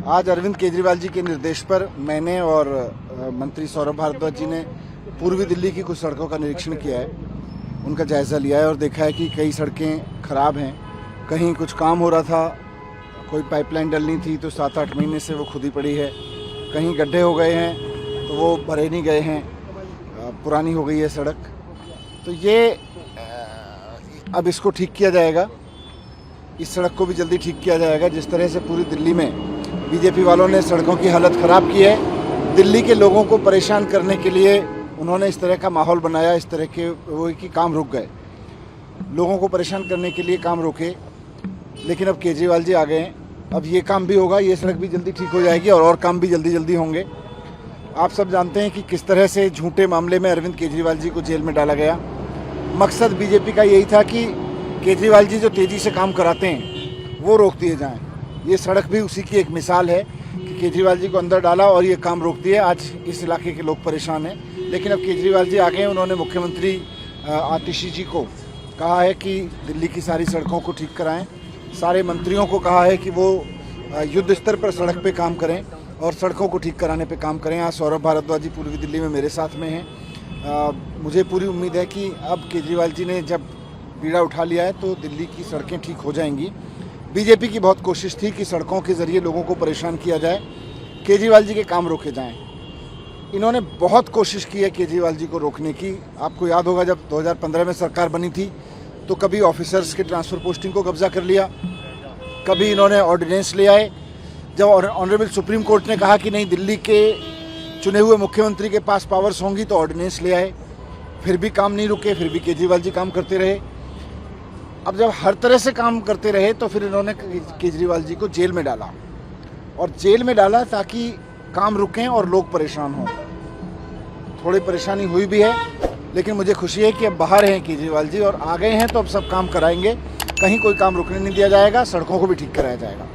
आज अरविंद केजरीवाल जी के निर्देश पर मैंने और मंत्री सौरभ भारद्वाज जी ने पूर्वी दिल्ली की कुछ सड़कों का निरीक्षण किया है, उनका जायज़ा लिया है और देखा है कि कई सड़कें खराब हैं। कहीं कुछ काम हो रहा था, कोई पाइपलाइन डलनी थी तो 7-8 महीने से वो खुदी पड़ी है। कहीं गड्ढे हो गए हैं तो वो भरे नहीं गए हैं, पुरानी हो गई है सड़क। तो ये अब इसको ठीक किया जाएगा, इस सड़क को भी जल्दी ठीक किया जाएगा। जिस तरह से पूरी दिल्ली में बीजेपी वालों ने सड़कों की हालत ख़राब की है, दिल्ली के लोगों को परेशान करने के लिए उन्होंने इस तरह का माहौल बनाया, इस तरह के वो कि काम रुक गए, लोगों को परेशान करने के लिए काम रोके। लेकिन अब केजरीवाल जी आ गए हैं, अब ये काम भी होगा, ये सड़क भी जल्दी ठीक हो जाएगी और काम भी जल्दी जल्दी होंगे। आप सब जानते हैं कि किस तरह से झूठे मामले में अरविंद केजरीवाल जी को जेल में डाला गया। मकसद बीजेपी का यही था कि केजरीवाल जी जो तेज़ी से काम कराते हैं वो रोक दिए जाएं। ये सड़क भी उसी की एक मिसाल है कि केजरीवाल जी को अंदर डाला और ये काम रोक दिए। आज इस इलाके के लोग परेशान हैं, लेकिन अब केजरीवाल जी आ गए। उन्होंने मुख्यमंत्री आतिशी जी को कहा है कि दिल्ली की सारी सड़कों को ठीक कराएं। सारे मंत्रियों को कहा है कि वो युद्ध स्तर पर सड़क पे काम करें और सड़कों को ठीक कराने पे काम करें। आज सौरभ भारद्वाज जी पूर्वी दिल्ली में मेरे साथ में हैं। मुझे पूरी उम्मीद है कि अब केजरीवाल जी ने जब बीड़ा उठा लिया है तो दिल्ली की सड़कें ठीक हो जाएंगी। बीजेपी की बहुत कोशिश थी कि सड़कों के ज़रिए लोगों को परेशान किया जाए, केजरीवाल जी के काम रोके जाएं। इन्होंने बहुत कोशिश की है केजरीवाल जी को रोकने की। आपको याद होगा जब 2015 में सरकार बनी थी तो कभी ऑफिसर्स के ट्रांसफ़र पोस्टिंग को कब्जा कर लिया, कभी इन्होंने ऑर्डिनेंस ले आए। जब ऑनरेबल सुप्रीम कोर्ट ने कहा कि नहीं, दिल्ली के चुने हुए मुख्यमंत्री के पास पावर्स होंगी, तो ऑर्डिनेंस ले आए। फिर भी काम नहीं रुके, फिर भी केजरीवाल जी काम करते रहे। अब जब हर तरह से काम करते रहे तो फिर इन्होंने केजरीवाल जी को जेल में डाला, और जेल में डाला ताकि काम रुकें और लोग परेशान हों। थोड़ी परेशानी हुई भी है, लेकिन मुझे खुशी है कि अब बाहर हैं केजरीवाल जी और आ गए हैं, तो अब सब काम कराएंगे। कहीं कोई काम रुकने नहीं दिया जाएगा, सड़कों को भी ठीक कराया जाएगा।